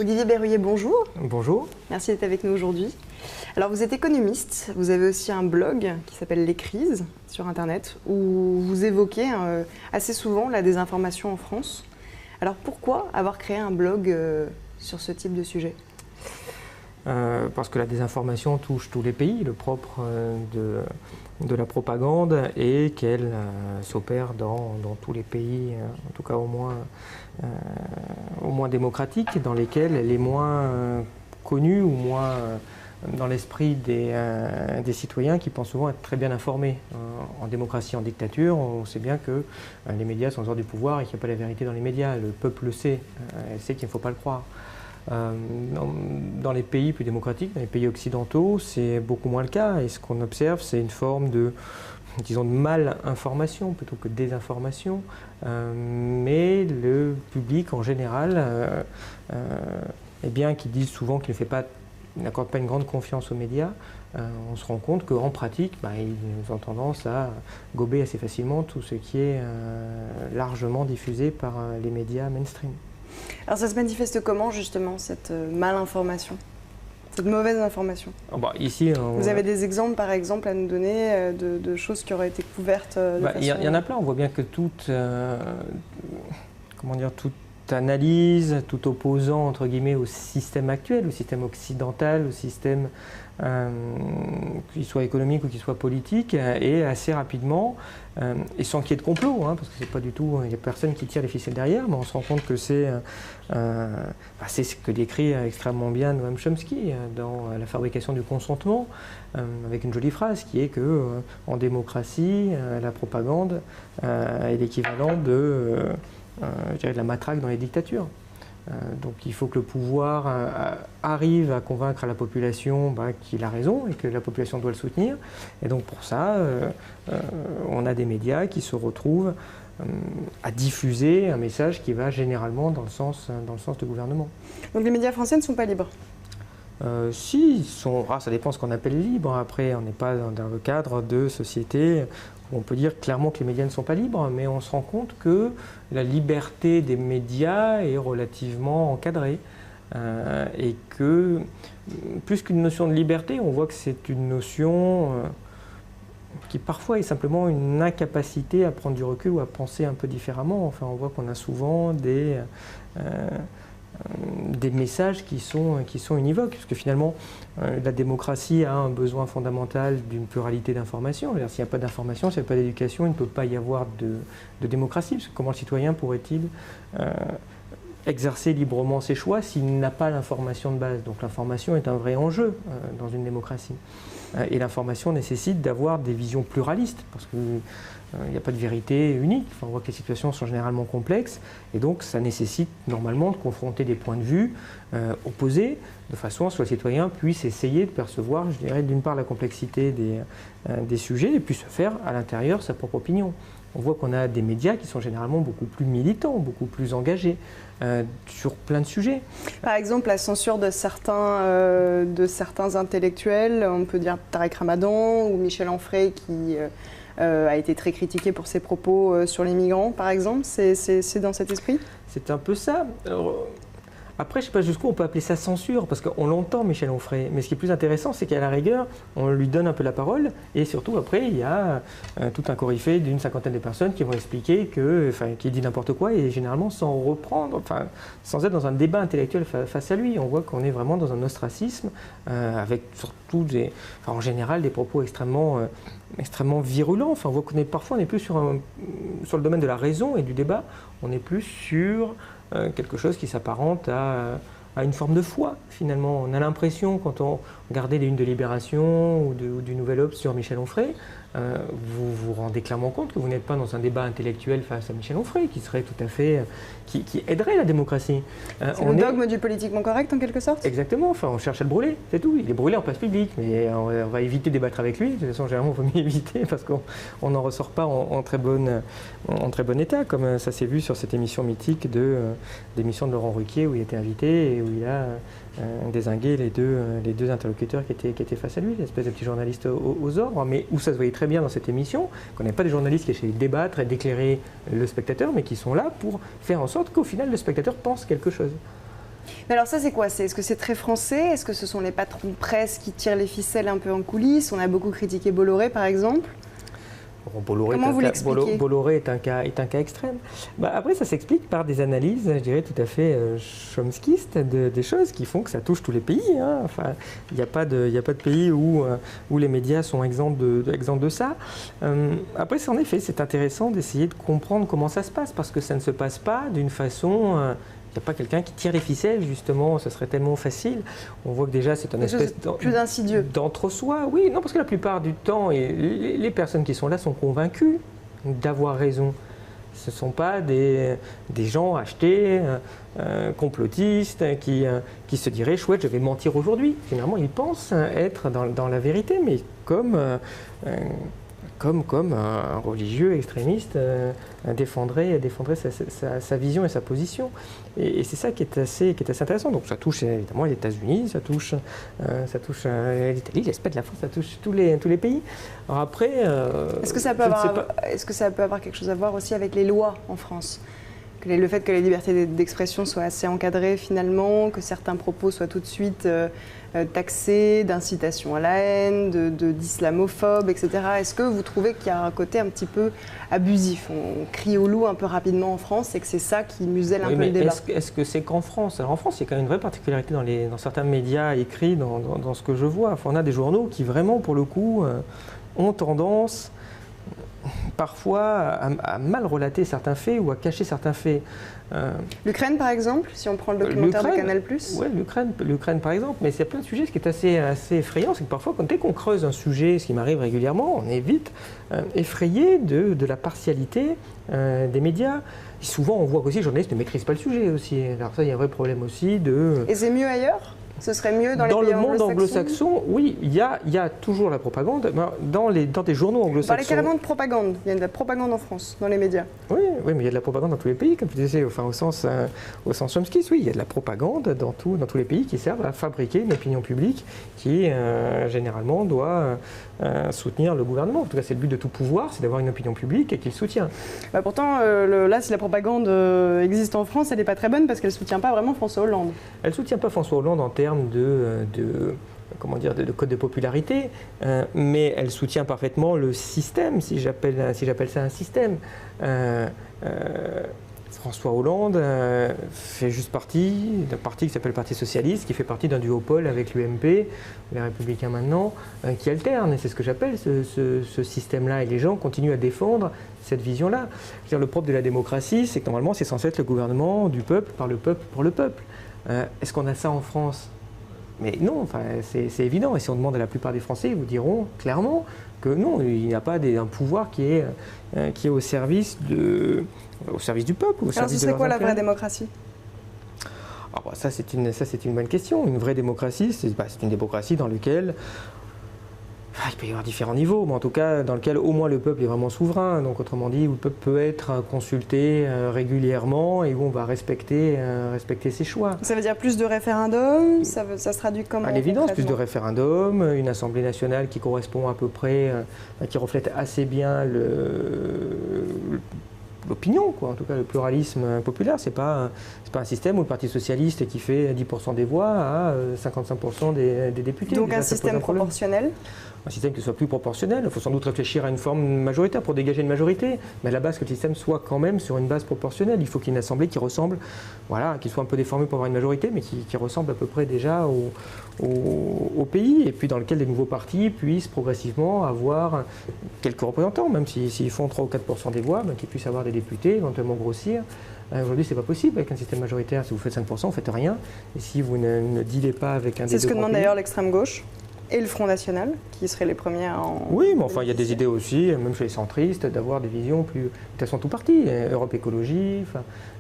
Olivier Berruyer, bonjour. Bonjour. Merci d'être avec nous aujourd'hui. Alors vous êtes économiste, vous avez aussi un blog qui s'appelle Les Crises sur Internet où vous évoquez assez souvent la désinformation en France. Alors pourquoi avoir créé un blog sur ce type de sujet ? Parce que la désinformation touche tous les pays. Le propre de la propagande est qu'elle s'opère dans tous les pays, en tout cas au moins démocratiques, dans lesquels elle est moins connue ou moins dans l'esprit des citoyens qui pensent souvent être très bien informés. En démocratie, en dictature, on sait bien que les médias sont en dehors du pouvoir et qu'il n'y a pas la vérité dans les médias. Le peuple le sait, elle sait qu'il ne faut pas le croire. Dans les pays plus démocratiques, dans les pays occidentaux, c'est beaucoup moins le cas. Et ce qu'on observe, c'est une forme de mal-information plutôt que désinformation. Mais le public en général, qui disent souvent qu'il n'accorde pas une grande confiance aux médias, on se rend compte qu'en pratique, ils ont tendance à gober assez facilement tout ce qui est largement diffusé par les médias mainstream. Alors ça se manifeste comment justement cette malinformation, cette mauvaise information ? Ici, vous avez des exemples par exemple à nous donner de choses qui auraient été couvertes de façon... Il y en a plein, on voit bien que toute analyse, tout opposant entre guillemets au système actuel, au système occidental, au système qu'il soit économique ou qu'il soit politique, et assez rapidement, et sans qu'il y ait de complot, parce que c'est pas du tout, il n'y a personne qui tire les ficelles derrière, mais on se rend compte que c'est ce que décrit extrêmement bien Noam Chomsky dans La fabrication du consentement, avec une jolie phrase qui est que en démocratie, la propagande est l'équivalent de la matraque dans les dictatures. Donc il faut que le pouvoir arrive à convaincre la population qu'il a raison et que la population doit le soutenir. Et donc pour ça, on a des médias qui se retrouvent à diffuser un message qui va généralement dans le sens du gouvernement. Donc les médias français ne sont pas libres ? Si, ça dépend de ce qu'on appelle libre. Après, on n'est pas dans le cadre de société où on peut dire clairement que les médias ne sont pas libres, mais on se rend compte que la liberté des médias est relativement encadrée. Et que, plus qu'une notion de liberté, on voit que c'est une notion qui parfois est simplement une incapacité à prendre du recul ou à penser un peu différemment. Enfin, on voit qu'on a souvent des messages qui sont univoques, parce que finalement la démocratie a un besoin fondamental d'une pluralité d'informations. S'il n'y a pas d'information, s'il n'y a pas d'éducation, il ne peut pas y avoir de démocratie, parce que comment le citoyen pourrait-il exercer librement ses choix s'il n'a pas l'information de base? Donc l'information est un vrai enjeu dans une démocratie. Et l'information nécessite d'avoir des visions pluralistes, parce qu'il n'y a pas de vérité unique. On voit que les situations sont généralement complexes, et donc ça nécessite normalement de confronter des points de vue opposés, de façon à ce que le citoyen puisse essayer de percevoir, je dirais, d'une part la complexité des sujets, et puis se faire à l'intérieur sa propre opinion. On voit qu'on a des médias qui sont généralement beaucoup plus militants, beaucoup plus engagés sur plein de sujets. Par exemple, la censure de certains intellectuels, on peut dire Tarek Ramadan ou Michel Onfray qui a été très critiqué pour ses propos sur les migrants, par exemple. C'est dans cet esprit ? C'est un peu ça. Après, je ne sais pas jusqu'où on peut appeler ça censure, parce qu'on l'entend, Michel Onfray. Mais ce qui est plus intéressant, c'est qu'à la rigueur, on lui donne un peu la parole. Et surtout, après, il y a tout un coryphée d'une cinquantaine de personnes qui vont expliquer qu'il dit n'importe quoi, et généralement sans reprendre, sans être dans un débat intellectuel face à lui. On voit qu'on est vraiment dans un ostracisme, avec surtout en général des propos extrêmement virulents. On voit parfois on n'est plus sur le domaine de la raison et du débat, on est plus sur quelque chose qui s'apparente à une forme de foi, finalement. On a l'impression, quand on regardait les unes de Libération ou du Nouvel Obs sur Michel Onfray, vous vous rendez clairement compte que vous n'êtes pas dans un débat intellectuel face à Michel Onfray, qui serait tout à fait, qui aiderait la démocratie. C'est le dogme du politiquement correct, en quelque sorte ? Exactement, on cherche à le brûler, c'est tout. Il est brûlé en place publique, mais on va éviter de débattre avec lui. De toute façon, généralement, il vaut mieux éviter, parce qu'on n'en ressort pas en très bon état, comme ça s'est vu sur cette émission mythique d'émission de Laurent Ruquier, où il était invité et où il a dézingué les deux interlocuteurs qui étaient face à lui, l'espèce de petit journaliste aux ordres, mais où ça se voyait très bien dans cette émission, qu'on n'est pas des journalistes qui essaient de débattre et d'éclairer le spectateur, mais qui sont là pour faire en sorte qu'au final, le spectateur pense quelque chose. Mais alors ça, c'est quoi? Est-ce que c'est très français? Est-ce que ce sont les patrons de presse qui tirent les ficelles un peu en coulisses? On a beaucoup critiqué Bolloré, par exemple. Comment vous l'expliquez? Bolloré est un cas extrême. Après, ça s'explique par des analyses, je dirais, tout à fait chomskistes, des choses qui font que ça touche tous les pays. Hein. Enfin, il n'y a pas de pays où les médias sont exempts de ça. Après, en effet, c'est intéressant d'essayer de comprendre comment ça se passe, parce que ça ne se passe pas d'une façon... Il n'y a pas quelqu'un qui tire les ficelles, justement, ce serait tellement facile. On voit que déjà c'est un espèce plus insidieux d'entre-soi. Oui, non, parce que la plupart du temps, et les personnes qui sont là sont convaincues d'avoir raison. Ce ne sont pas des gens achetés, complotistes, qui se diraient « chouette, je vais mentir aujourd'hui ». Généralement, ils pensent être dans la vérité, mais comme un religieux extrémiste défendrait sa vision et sa position. Et c'est ça qui est assez intéressant. Donc ça touche évidemment les États-Unis, ça touche l'Italie, l'Espagne, la France, ça touche tous les pays. Alors après, est-ce que ça peut avoir quelque chose à voir aussi avec les lois en France? Le fait que les libertés d'expression soient assez encadrées finalement, que certains propos soient tout de suite taxés d'incitation à la haine, d'islamophobe, etc. Est-ce que vous trouvez qu'il y a un côté un petit peu abusif? On crie au loup un peu rapidement en France et que c'est ça qui muselle un peu le débat. Est-ce que c'est qu'en France? Alors en France, il y a quand même une vraie particularité dans certains médias écrits, dans ce que je vois. Enfin, on a des journaux qui vraiment, pour le coup, ont tendance... parfois à mal relater certains faits ou à cacher certains faits. L'Ukraine, par exemple, si on prend le documentaire de Canal+. Oui, l'Ukraine, par exemple. Mais il y a plein de sujets. Ce qui est assez effrayant, c'est que parfois, dès qu'on creuse un sujet, ce qui m'arrive régulièrement, on est vite effrayé de la partialité des médias. Et souvent, on voit qu'aussi les journalistes ne maîtrisent pas le sujet aussi. Alors ça, il y a un vrai problème aussi de... Et c'est mieux ailleurs? Ce serait mieux dans les pays le monde anglo-saxon? Oui, il y a toujours la propagande. Dans des journaux anglo-saxons... On parlait carrément de propagande. Il y a de la propagande en France, dans les médias. Oui, mais il y a de la propagande dans tous les pays, comme tu disais, enfin, au sens chomskiste. Oui, il y a de la propagande dans tous les pays qui servent à fabriquer une opinion publique qui, généralement, doit soutenir le gouvernement. En tout cas, c'est le but de tout pouvoir, c'est d'avoir une opinion publique et qu'il soutient. Pourtant, là, si la propagande existe en France, elle n'est pas très bonne parce qu'elle ne soutient pas vraiment François Hollande. Elle ne soutient pas François Hollande en termes de code de popularité, mais elle soutient parfaitement le système, si j'appelle ça un système. François Hollande fait juste partie d'un parti qui s'appelle le Parti Socialiste, qui fait partie d'un duopole avec l'UMP, les Républicains maintenant, qui alterne. Et c'est ce que j'appelle ce système-là. Et les gens continuent à défendre cette vision-là. Le propre de la démocratie, c'est que normalement, c'est censé être le gouvernement du peuple, par le peuple, pour le peuple. Est-ce qu'on a ça en France? Mais non, enfin, c'est évident. Et si on demande à la plupart des Français, ils vous diront clairement que non, il n'y a pas un pouvoir qui est au service du peuple. Alors ce serait quoi la vraie démocratie? Ça, c'est une bonne question. Une vraie démocratie, c'est une démocratie dans laquelle... il peut y avoir différents niveaux, mais en tout cas dans lequel au moins le peuple est vraiment souverain. Donc autrement dit, où le peuple peut être consulté régulièrement et où on va respecter ses choix. Ça veut dire plus de référendums? Ça se traduit comment? À l'évidence, plus de référendums, une Assemblée nationale qui correspond à peu près, qui reflète assez bien l'opinion, quoi. En tout cas le pluralisme populaire. C'est pas un système où le Parti Socialiste qui fait 10% des voix a 55% des députés. Donc un système proportionnel? Un système qui soit plus proportionnel. Il faut sans doute réfléchir à une forme majoritaire pour dégager une majorité, mais à la base que le système soit quand même sur une base proportionnelle. Il faut qu'il y ait une assemblée qui ressemble, qui soit un peu déformée pour avoir une majorité, mais qui ressemble à peu près déjà au pays, et puis dans lequel les nouveaux partis puissent progressivement avoir quelques représentants, même s'ils font 3 ou 4% des voix, qu'ils puissent avoir des députés, éventuellement grossir. Aujourd'hui, ce n'est pas possible avec un système majoritaire. Si vous faites 5%, vous ne faites rien. Et si vous ne dealez pas avec un des deux... C'est ce que demande d'ailleurs l'extrême gauche et le Front National, qui seraient les premiers à en... Oui, mais enfin, il y a des idées aussi, même chez les centristes, d'avoir des visions plus... De toute façon, tout parti, Europe Écologie,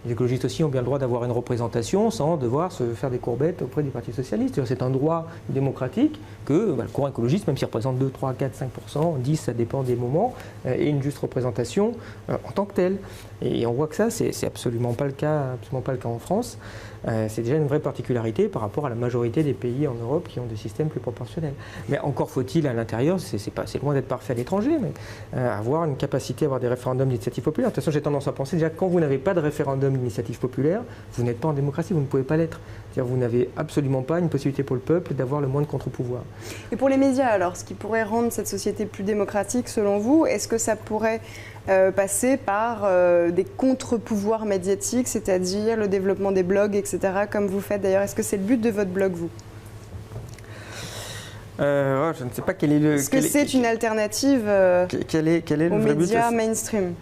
les écologistes aussi ont bien le droit d'avoir une représentation sans devoir se faire des courbettes auprès du Parti Socialiste. C'est un droit démocratique que le courant écologiste, même s'il représente 2, 3, 4, 5%, 10, ça dépend des moments, ait une juste représentation en tant que telle. Et on voit que ça, c'est absolument pas le cas en France. C'est déjà une vraie particularité par rapport à la majorité des pays en Europe qui ont des systèmes plus proportionnels. Mais encore faut-il à l'intérieur, c'est loin d'être parfait à l'étranger, mais avoir une capacité à avoir des référendums d'initiative populaire. De toute façon, j'ai tendance à penser déjà que quand vous n'avez pas de référendum d'initiative populaire, vous n'êtes pas en démocratie, vous ne pouvez pas l'être. C'est-à-dire, vous n'avez absolument pas une possibilité pour le peuple d'avoir le moins de contre-pouvoir. Et pour les médias, alors, ce qui pourrait rendre cette société plus démocratique, selon vous, est-ce que ça pourrait passer par des contre-pouvoirs médiatiques, c'est-à-dire le développement des blogs, etc., comme vous faites d'ailleurs? Est-ce que c'est le but de votre blog, vous? Je ne sais pas quel est le... Est-ce que c'est une alternative quel est le aux vrai but? médias mainstream?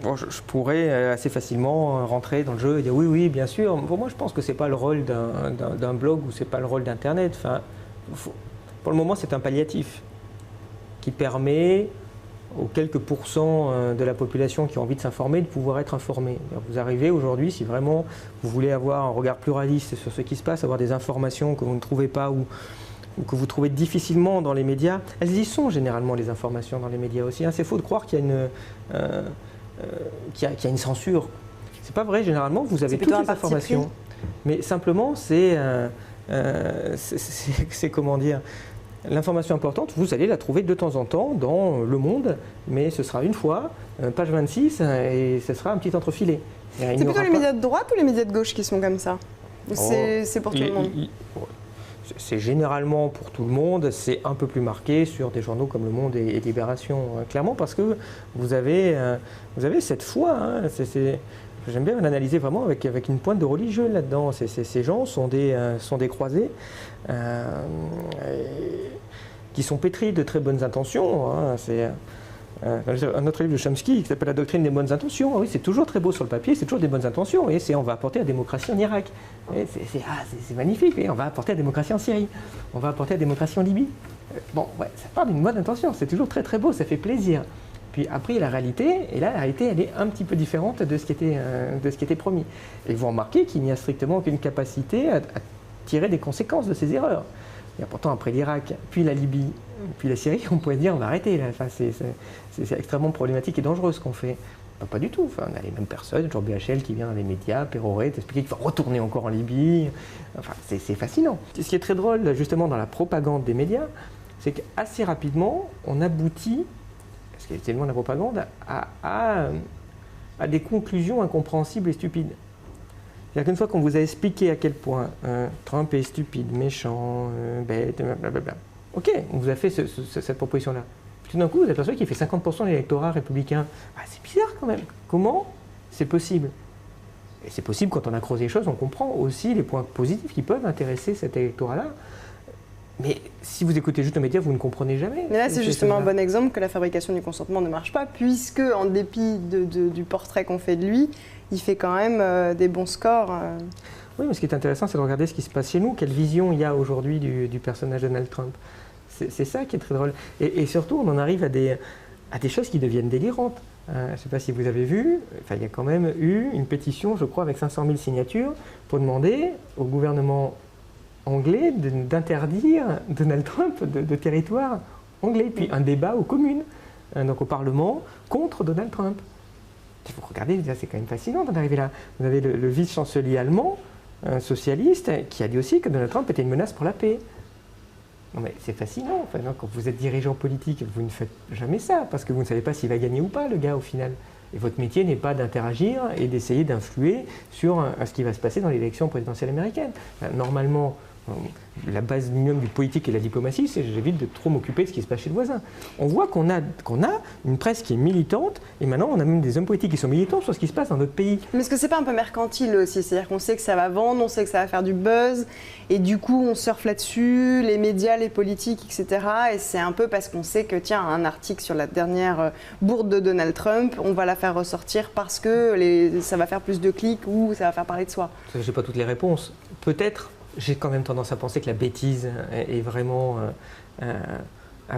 Bon, je pourrais assez facilement rentrer dans le jeu et dire oui, oui, bien sûr. Pour moi, je pense que ce n'est pas le rôle d'un blog ou ce n'est pas le rôle d'Internet. Enfin, pour le moment, c'est un palliatif qui permet aux quelques pourcents de la population qui ont envie de s'informer de pouvoir être informés. Vous arrivez aujourd'hui, si vraiment vous voulez avoir un regard pluraliste sur ce qui se passe, avoir des informations que vous ne trouvez pas ou que vous trouvez difficilement dans les médias, elles y sont généralement, les informations dans les médias aussi. C'est faux de croire qu'il y a une censure. C'est pas vrai, généralement, vous avez toutes les informations. Mais simplement, c'est comment dire, l'information importante, vous allez la trouver de temps en temps dans Le Monde, mais ce sera une fois, page 26, et ce sera un petit entrefilet. C'est plutôt les médias de droite ou les médias de gauche qui sont comme ça? C'est pour tout le monde? C'est généralement pour tout le monde, c'est un peu plus marqué sur des journaux comme Le Monde et Libération, clairement, parce que vous avez cette foi. J'aime bien l'analyser vraiment avec une pointe de religieux là-dedans. Ces gens sont des croisés qui sont pétris de très bonnes intentions. C'est un autre livre de Chomsky qui s'appelle La doctrine des bonnes intentions. Oui, c'est toujours très beau sur le papier, c'est toujours des bonnes intentions. Et on va apporter la démocratie en Irak. C'est magnifique. Et on va apporter la démocratie en Syrie. On va apporter la démocratie en Libye. Bon, ouais, ça part d'une bonne intention. C'est toujours très très beau, ça fait plaisir. Puis après, la réalité, et là, la réalité, elle est un petit peu différente de ce qui était promis. Et vous remarquez qu'il n'y a strictement aucune capacité à tirer des conséquences de ces erreurs. Et pourtant, après l'Irak, puis la Libye, puis la Syrie, on pourrait dire on va arrêter. Là. Enfin, c'est extrêmement problématique et dangereux ce qu'on fait. Pas du tout. Enfin, on a les mêmes personnes, genre BHL qui vient dans les médias, pérorer, t'expliquer qu'il faut retourner encore en Libye. Enfin, c'est fascinant. Ce qui est très drôle, justement, dans la propagande des médias, c'est qu'assez rapidement, on aboutit, parce que c'est loin de la propagande, à des conclusions incompréhensibles et stupides. C'est-à-dire qu'une fois qu'on vous a expliqué à quel point Trump est stupide, méchant, bête, blablabla, ok, on vous a fait cette proposition-là. Tout d'un coup, vous avez aperçu qu'il fait 50% de l'électorat républicain. C'est bizarre quand même. Comment c'est possible? Et c'est possible quand on a creusé les choses, on comprend aussi les points positifs qui peuvent intéresser cet électorat-là. Mais si vous écoutez juste les médias, vous ne comprenez jamais. Mais là, c'est justement un bon exemple que la fabrication du consentement ne marche pas, puisque, en dépit du portrait qu'on fait de lui, il fait quand même des bons scores. Oui, mais ce qui est intéressant, c'est de regarder ce qui se passe chez nous, quelle vision il y a aujourd'hui du personnage de Donald Trump. C'est ça qui est très drôle. Et surtout, on en arrive à des choses qui deviennent délirantes. Je ne sais pas si vous avez vu, il y a quand même eu une pétition, je crois, avec 500 000 signatures, pour demander au gouvernement anglais d'interdire Donald Trump de territoire anglais. Puis un débat aux communes, donc au Parlement, contre Donald Trump. Si vous regardez, c'est quand même fascinant d'en arriver là. Vous avez le vice-chancelier allemand, un socialiste, qui a dit aussi que Donald Trump était une menace pour la paix. Non mais c'est fascinant. Enfin, non, quand vous êtes dirigeant politique, vous ne faites jamais ça, parce que vous ne savez pas s'il va gagner ou pas, le gars, au final. Et votre métier n'est pas d'interagir et d'essayer d'influer sur ce qui va se passer dans l'élection présidentielle américaine. Enfin, normalement, la base minimum du politique et de la diplomatie, c'est j'évite de trop m'occuper de ce qui se passe chez le voisin. On voit qu'on a une presse qui est militante, et maintenant on a même des hommes politiques qui sont militants sur ce qui se passe dans notre pays. Mais est-ce que c'est pas un peu mercantile aussi? C'est-à-dire qu'on sait que ça va vendre, on sait que ça va faire du buzz, et du coup on surfe là-dessus, les médias, les politiques, etc. Et c'est un peu parce qu'on sait que, tiens, un article sur la dernière bourde de Donald Trump, on va la faire ressortir parce que ça va faire plus de clics ou ça va faire parler de soi. Je n'ai pas toutes les réponses. Peut-être. J'ai quand même tendance à penser que la bêtise a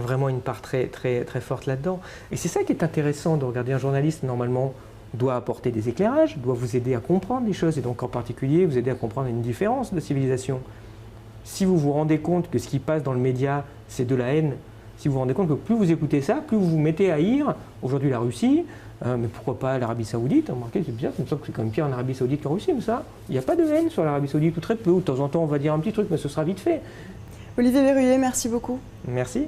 vraiment une part très, très, très forte là-dedans. Et c'est ça qui est intéressant de regarder. Un journaliste, normalement, doit apporter des éclairages, doit vous aider à comprendre les choses, et donc en particulier vous aider à comprendre une différence de civilisation. Si vous vous rendez compte que ce qui passe dans le média, c'est de la haine, si vous vous rendez compte que plus vous écoutez ça, plus vous vous mettez à haïr, aujourd'hui la Russie, mais pourquoi pas l'Arabie Saoudite? Remarquez, c'est bizarre, il me semble que c'est quand même pire en Arabie Saoudite qu'en Russie, mais ça, il n'y a pas de haine sur l'Arabie Saoudite, ou très peu, ou de temps en temps on va dire un petit truc, mais ce sera vite fait. Olivier Berruyer, merci beaucoup. Merci.